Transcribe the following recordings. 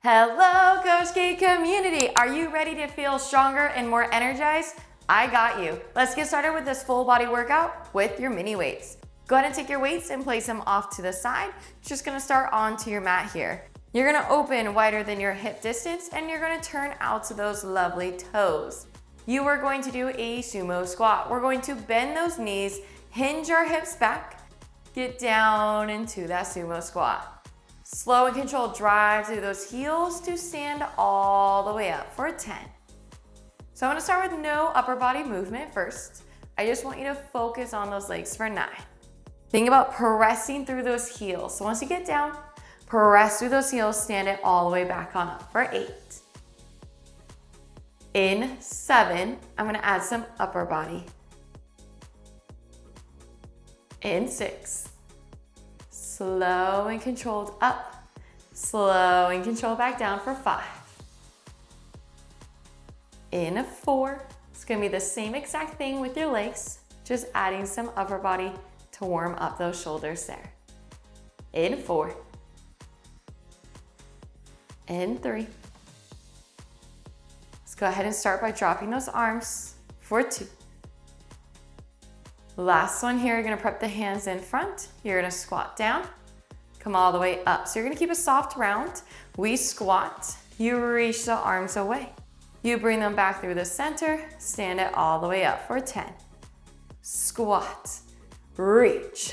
Hello, Coach K community. Are you ready to feel stronger and more energized? I got you. Let's get started with this full body workout with your mini weights. Go ahead and take your weights and place them off to the side. Just gonna start onto your mat here. You're gonna open wider than your hip distance and you're gonna turn out to those lovely toes. You are going to do a sumo squat. We're going to bend those knees, hinge our hips back, get down into that sumo squat. Slow and controlled drive through those heels to stand all the way up for 10. So I'm gonna start with no upper body movement first. I just want you to focus on those legs for 9. Think about pressing through those heels. So once you get down, press through those heels, stand it all the way back on up for 8. In 7, I'm gonna add some upper body. In 6. Slow and controlled up, slow and controlled back down for 5. In 4, it's gonna be the same exact thing with your legs, just adding some upper body to warm up those shoulders there. In 4. In 3. Let's go ahead and start by dropping those arms for 2. Last one here, you're gonna prep the hands in front. You're gonna squat down, come all the way up. So you're gonna keep a soft round. We squat, you reach the arms away. You bring them back through the center, stand it all the way up for 10. Squat, reach,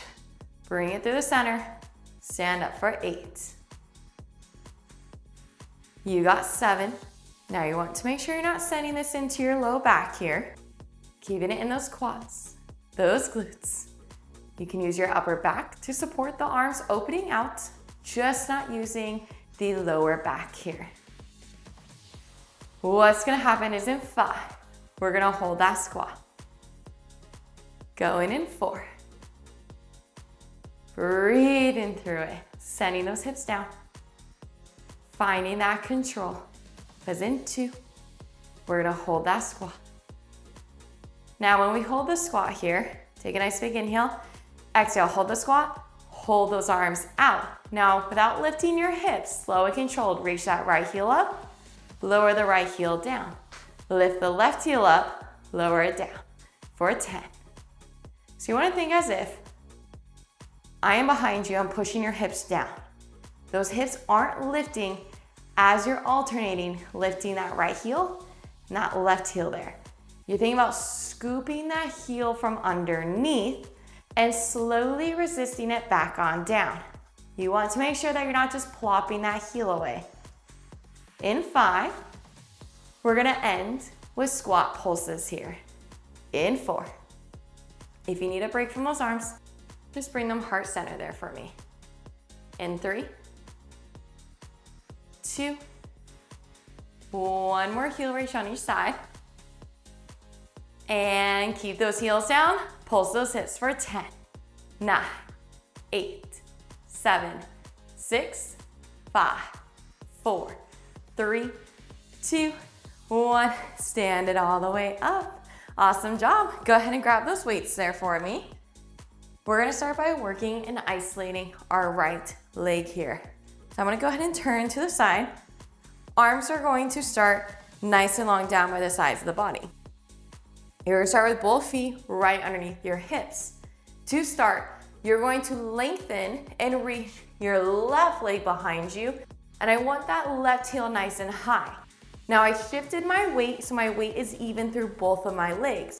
bring it through the center, stand up for 8. You got 7. Now you want to make sure you're not sending this into your low back here. Keeping it in those quads. Those glutes. You can use your upper back to support the arms opening out, just not using the lower back here. What's gonna happen is in 5, we're gonna hold that squat. Going in 4. Breathing through it, sending those hips down. Finding that control. Because in 2, we're gonna hold that squat. Now, when we hold the squat here, take a nice big inhale, exhale, hold the squat, hold those arms out. Now, without lifting your hips, slow and controlled, reach that right heel up, lower the right heel down. Lift the left heel up, lower it down for 10. So you wanna think as if I am behind you, I'm pushing your hips down. Those hips aren't lifting as you're alternating, lifting that right heel and that left heel there. You're thinking about scooping that heel from underneath and slowly resisting it back on down. You want to make sure that you're not just plopping that heel away. In 5, we're gonna end with squat pulses here. In 4. If you need a break from those arms, just bring them heart center there for me. In 3, 2, 1 more heel reach on each side. And keep those heels down, pulse those hips for 10, 9, 8, 7, 6, 5, 4, 3, 2, 1. Stand it all the way up. Awesome job. Go ahead and grab those weights there for me. We're gonna start by working and isolating our right leg here. So I'm gonna go ahead and turn to the side. Arms are going to start nice and long down by the sides of the body. You're gonna start with both feet right underneath your hips. To start, you're going to lengthen and reach your left leg behind you. And I want that left heel nice and high. Now I shifted my weight so my weight is even through both of my legs.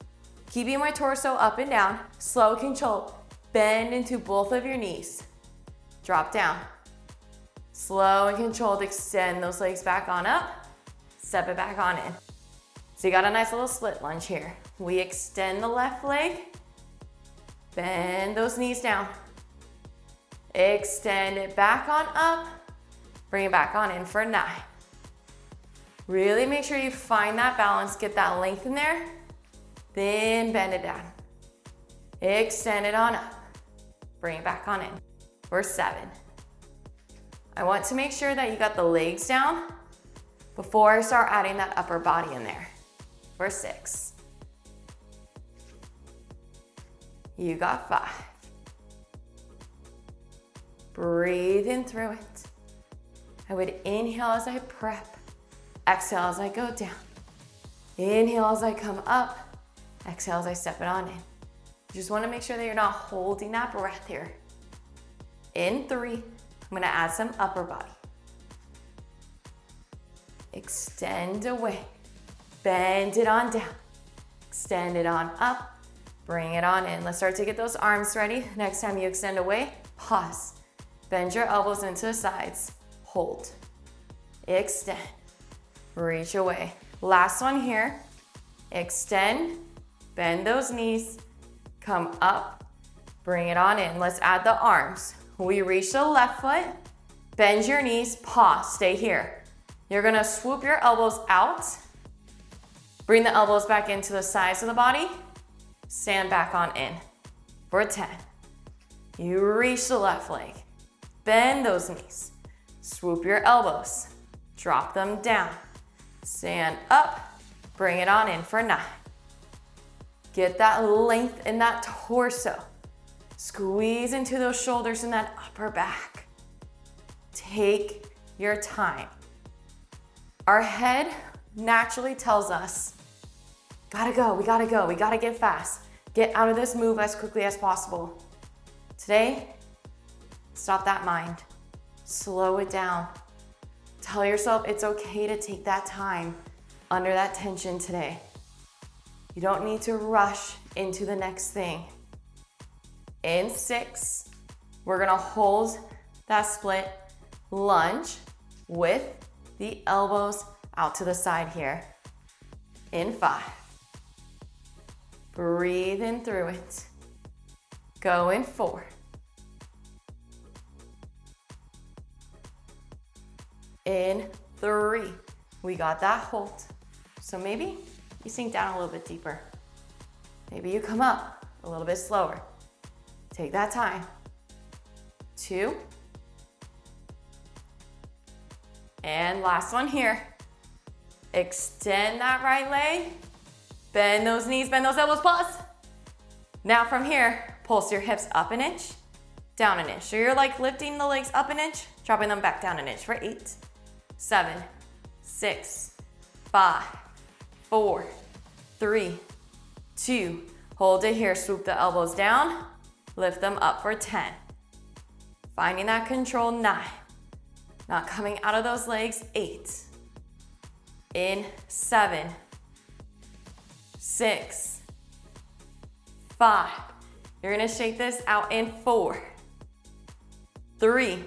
Keeping my torso up and down, slow control, bend into both of your knees. Drop down. Slow and controlled, extend those legs back on up, step it back on in. So you got a nice little split lunge here. We extend the left leg, bend those knees down. Extend it back on up, bring it back on in for 9. Really make sure you find that balance, get that length in there, then bend it down. Extend it on up, bring it back on in for 7. I want to make sure that you got the legs down before I start adding that upper body in there for 6. You got 5. Breathe in through it. I would inhale as I prep, exhale as I go down. Inhale as I come up, exhale as I step it on in. You just want to make sure that you're not holding that breath here. In 3, I'm going to add some upper body. Extend away, bend it on down, extend it on up, bring it on in. Let's start to get those arms ready. Next time you extend away, pause. Bend your elbows into the sides, hold, extend, reach away. Last one here, extend, bend those knees, come up, bring it on in. Let's add the arms. We reach the left foot, bend your knees, pause, stay here. You're gonna swoop your elbows out, bring the elbows back into the sides of the body, stand back on in for 10. You reach the left leg, bend those knees, swoop your elbows, drop them down, stand up, bring it on in for 9. Get that length in that torso. Squeeze into those shoulders and that upper back. Take your time. Our head naturally tells us, gotta go, we gotta get fast. Get out of this move as quickly as possible. Today, stop that mind. Slow it down. Tell yourself it's okay to take that time under that tension today. You don't need to rush into the next thing. In 6, we're gonna hold that split lunge with the elbows out to the side here. In 5. Breathe in through it. Go in 4. In 3. We got that hold. So maybe you sink down a little bit deeper. Maybe you come up a little bit slower. Take that time. 2. And last one here. Extend that right leg. Bend those knees, bend those elbows, pause. Now from here, pulse your hips up an inch, down an inch. So you're like lifting the legs up an inch, dropping them back down an inch for 8, 7, 6, 5, 4, 3, 2. Hold it here, swoop the elbows down, lift them up for 10. Finding that control, 9. Not coming out of those legs, 8. In 7, 6, 5. You're gonna shake this out in 4, 3,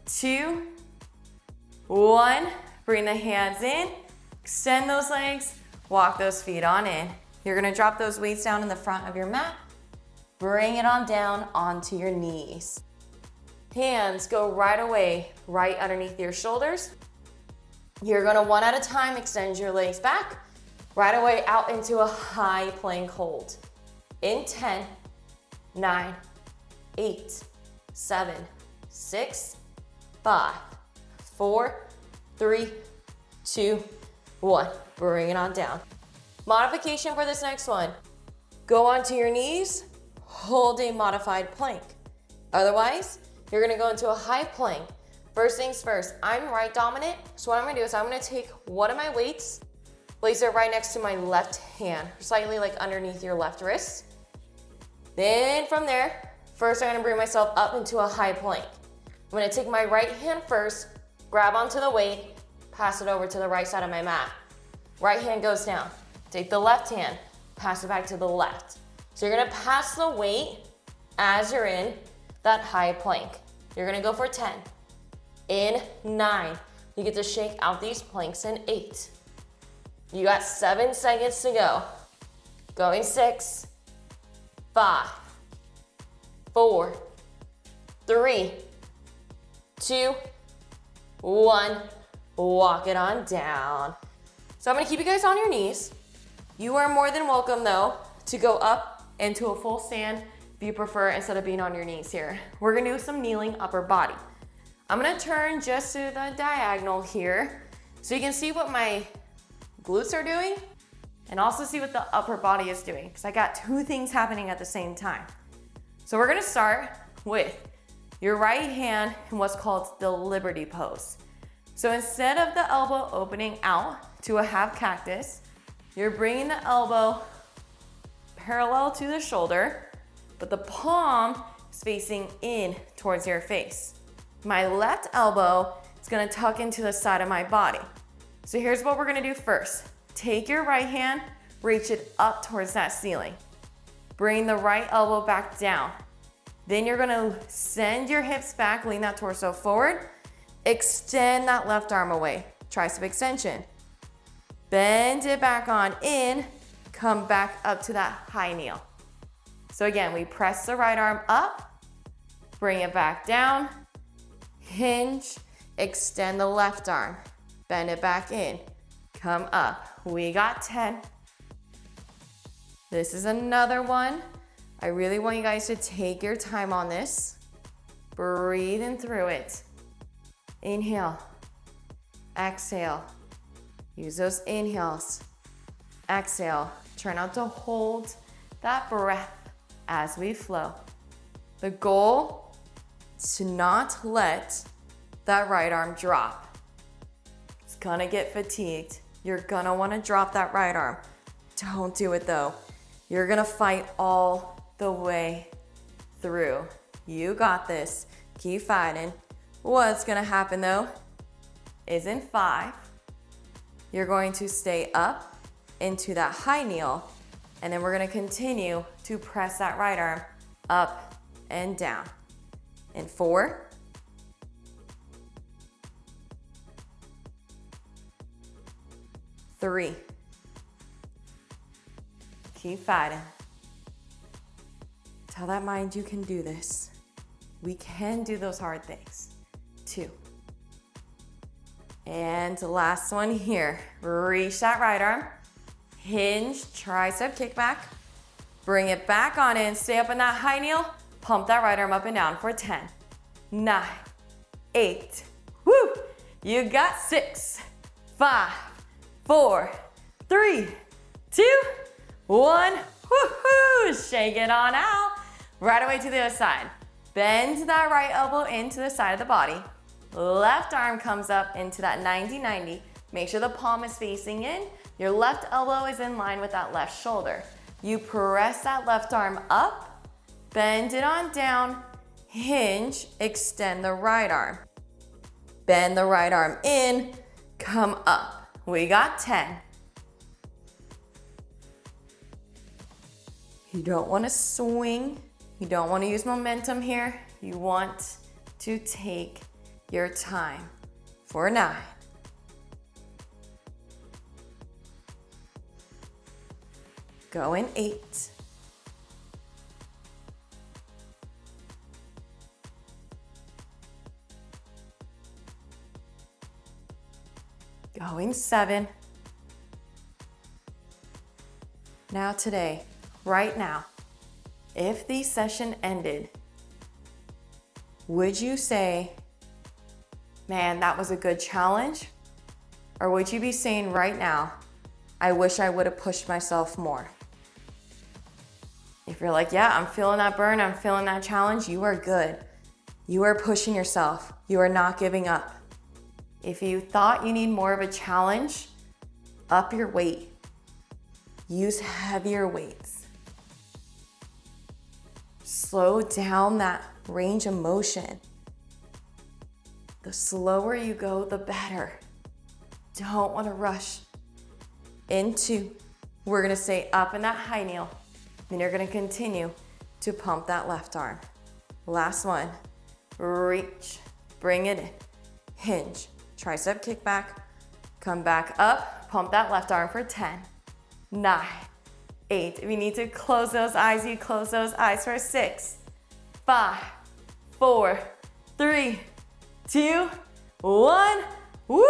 2, 1. Bring the hands in, extend those legs, walk those feet on in. You're gonna drop those weights down in the front of your mat. Bring it on down onto your knees. Hands go right away, right underneath your shoulders. You're gonna one at a time extend your legs back, right away out into a high plank hold. In 10, 9, 8, 7, 6, 5, 4, 3, 2, 1. Bring it on down. Modification for this next one. Go onto your knees, hold a modified plank. Otherwise, you're gonna go into a high plank. First things first, I'm right dominant, so what I'm gonna do is I'm gonna take one of my weights, place it right next to my left hand, slightly like underneath your left wrist. Then from there, first I'm gonna bring myself up into a high plank. I'm gonna take my right hand first, grab onto the weight, pass it over to the right side of my mat. Right hand goes down. Take the left hand, pass it back to the left. So you're gonna pass the weight as you're in that high plank. You're gonna go for 10. In 9, you get to shake out these planks in 8. You got 7 seconds to go. Going 6, 5, 4, 3, 2, 1. Walk it on down. So I'm gonna keep you guys on your knees. You are more than welcome though to go up into a full stand if you prefer instead of being on your knees here. We're gonna do some kneeling upper body. I'm gonna turn just to the diagonal here so you can see what my glutes are doing and also see what the upper body is doing because I got 2 things happening at the same time. So we're gonna start with your right hand in what's called the Liberty pose. So instead of the elbow opening out to a half cactus, you're bringing the elbow parallel to the shoulder, but the palm is facing in towards your face. My left elbow is gonna tuck into the side of my body. So here's what we're gonna do first. Take your right hand, reach it up towards that ceiling. Bring the right elbow back down. Then you're gonna send your hips back, lean that torso forward, extend that left arm away, tricep extension. Bend it back on in, come back up to that high kneel. So again, we press the right arm up, bring it back down, hinge, extend the left arm, bend it back in, come up. We got 10. This is another one. I really want you guys to take your time on this. Breathing through it. Inhale, exhale. Use those inhales. Exhale. Try not to hold that breath as we flow. The goal is to not let that right arm drop. It's gonna get fatigued. You're gonna wanna drop that right arm. Don't do it though. You're gonna fight all the way through. You got this. Keep fighting. What's gonna happen though is in 5, you're going to stay up into that high kneel, and then we're gonna continue to press that right arm up and down. In 4, 3, keep fighting. Tell that mind you can do this. We can do those hard things. 2. And last one here. Reach that right arm. Hinge, tricep kickback. Bring it back on in. Stay up in that high kneel. Pump that right arm up and down for 10, 9, 8. Woo! You got 6, 5, 4, 3, 2, 1. Woohoo! Shake it on out. Right away to the other side. Bend that right elbow into the side of the body. Left arm comes up into that 90-90. Make sure the palm is facing in. Your left elbow is in line with that left shoulder. You press that left arm up, bend it on down, hinge, extend the right arm. Bend the right arm in, come up. We got 10. You don't want to swing. You don't want to use momentum here. You want to take your time for 9. Go in 8. Going 7. Now today, right now, if the session ended, would you say, man, that was a good challenge? Or would you be saying right now, I wish I would have pushed myself more? If you're like, yeah, I'm feeling that burn, I'm feeling that challenge, you are good. You are pushing yourself. You are not giving up. If you thought you need more of a challenge, up your weight. Use heavier weights. Slow down that range of motion. The slower you go, the better. Don't want to rush. In 2, we're going to stay up in that high kneel. Then you're going to continue to pump that left arm. Last one. Reach. Bring it in. Hinge. Tricep kickback. Come back up. Pump that left arm for 10, 9, 8. If you need to close those eyes, you close those eyes for 6, 5, 4, 3, 2, 1. Woo!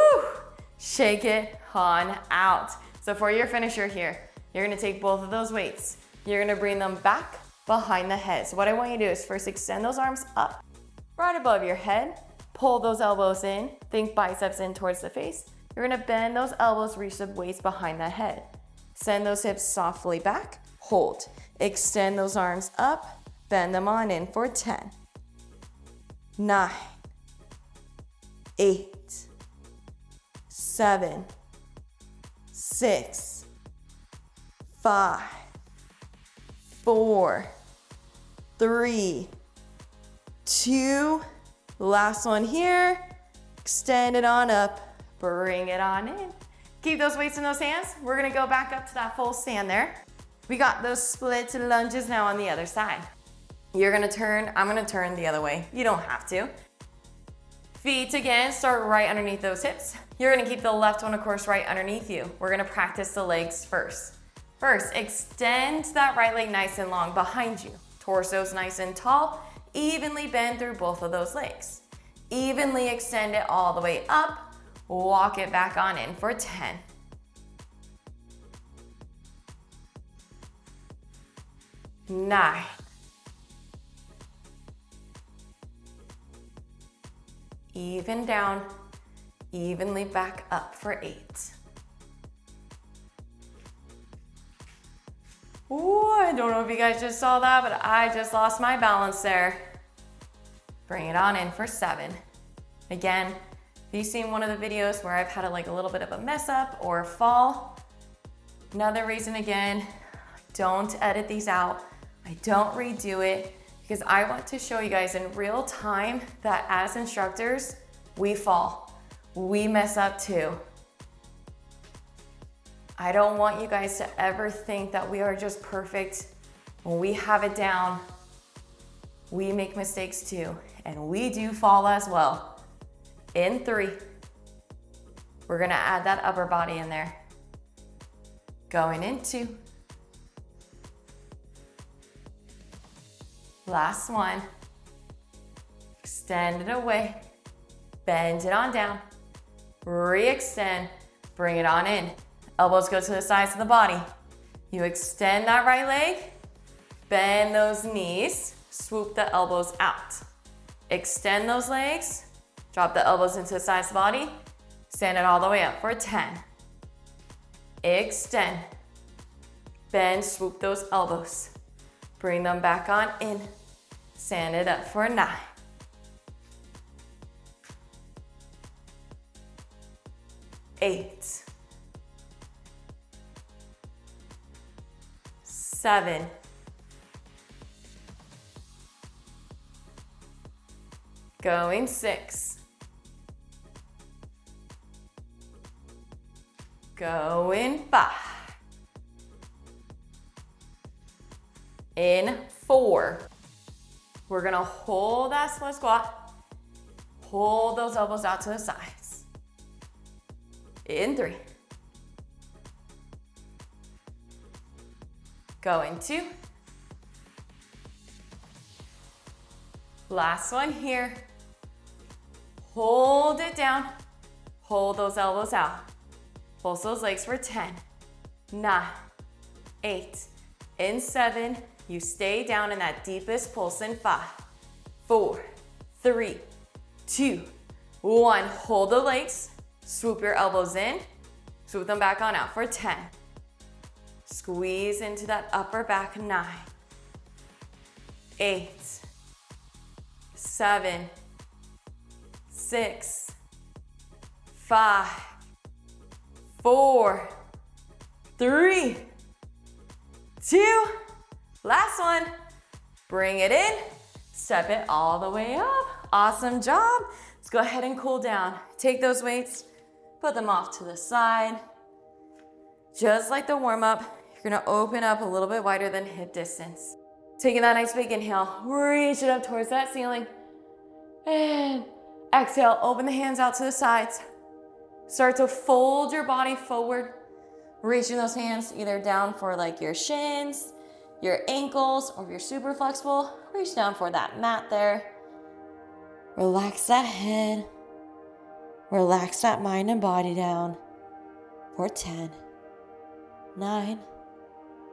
Shake it on out. So for your finisher here, you're gonna take both of those weights. You're gonna bring them back behind the head. So what I want you to do is first extend those arms up, right above your head. Pull those elbows in. Think biceps in towards the face. You're gonna bend those elbows, reach the waist behind the head. Send those hips softly back. Hold. Extend those arms up. Bend them on in for 10, 9, 8, 7, 6, 5, 4, 3, 2, last one here. Extend it on up, bring it on in. Keep those weights in those hands. We're gonna go back up to that full stand there. We got those split lunges now on the other side. You're gonna turn, I'm gonna turn the other way. You don't have to. Feet again, start right underneath those hips. You're gonna keep the left one, of course, right underneath you. We're gonna practice the legs first. First, extend that right leg nice and long behind you. Torso's nice and tall. Evenly bend through both of those legs. Evenly extend it all the way up. Walk it back on in for 10. 9. 'Even down, evenly back up for 8. Ooh, I don't know if you guys just saw that, but I just lost my balance there. Bring it on in for 7. Again, if you've seen one of the videos where I've had a little bit of a mess up or a fall, another reason again, don't edit these out. I don't redo it because I want to show you guys in real time that as instructors, we fall. We mess up too. I don't want you guys to ever think that we are just perfect. When we have it down, we make mistakes too, and we do fall as well. In 3, we're gonna add that upper body in there. Going in 2. Last one. Extend it away. Bend it on down. Re-extend. Bring it on in. Elbows go to the sides of the body. You extend that right leg. Bend those knees. Swoop the elbows out. Extend those legs. Drop the elbows into the sides of the body. Stand it all the way up for 10. Extend. Bend, swoop those elbows. Bring them back on in. Stand it up for 9. 8. 7. 6. 5. In 4. We're gonna hold that split squat. Hold those elbows out to the sides. In 3. Going 2. Last one here. Hold it down. Hold those elbows out. Pulse those legs for 10, 9, 8, in 7. You stay down in that deepest pulse in 5, 4, 3, 2, 1. Hold the legs. Swoop your elbows in. Swoop them back on out for 10. Squeeze into that upper back. 9, 8, 7, 6, 5, 4, 3, 2. Last one. Bring it in. Step it all the way up. Awesome job. Let's go ahead and cool down. Take those weights, put them off to the side. Just like the warm-up, you're gonna open up a little bit wider than hip distance. Taking that nice big inhale, reach it up towards that ceiling. And exhale, open the hands out to the sides. Start to fold your body forward. Reaching those hands either down for your shins, your ankles, or if you're super flexible, reach down for that mat there. Relax that head. Relax that mind and body down for 10, 9,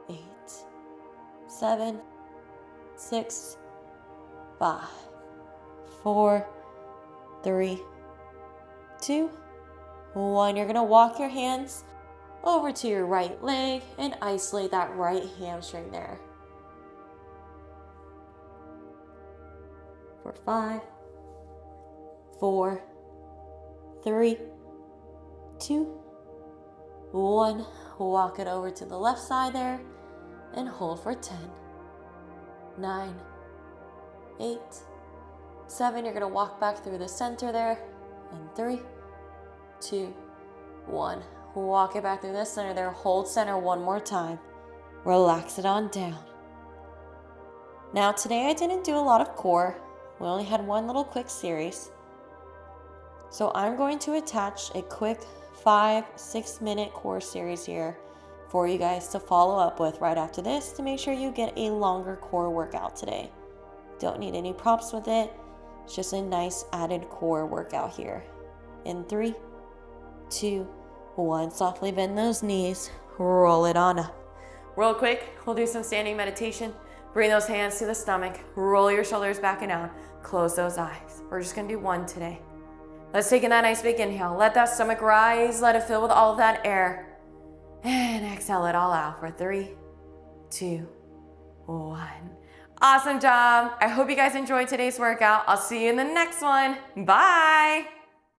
8, 7, 6, 5, 4, 3, 2, 1. You're gonna walk your hands over to your right leg and isolate that right hamstring there. For 5, 4, 3, 2, 1. Walk it over to the left side there and hold for 10, 9, 8, 7. You're going to walk back through the center there. And 3, 2, 1. Walk it back through the center there. Hold center one more time. Relax it on down. Now today I didn't do a lot of core. We only had one little quick series. So I'm going to attach a quick 5-6 minute core series here for you guys to follow up with right after this to make sure you get a longer core workout today. Don't need any props with it. It's just a nice added core workout here. In 3, 2, 1. Softly bend those knees. Roll it on up. Real quick, we'll do some standing meditation. Bring those hands to the stomach. Roll your shoulders back and down. Close those eyes. We're just going to do one today. Let's take in that nice big inhale. Let that stomach rise. Let it fill with all of that air. And exhale it all out for 3, 2, 1. Awesome job. I hope you guys enjoyed today's workout. I'll see you in the next one. Bye.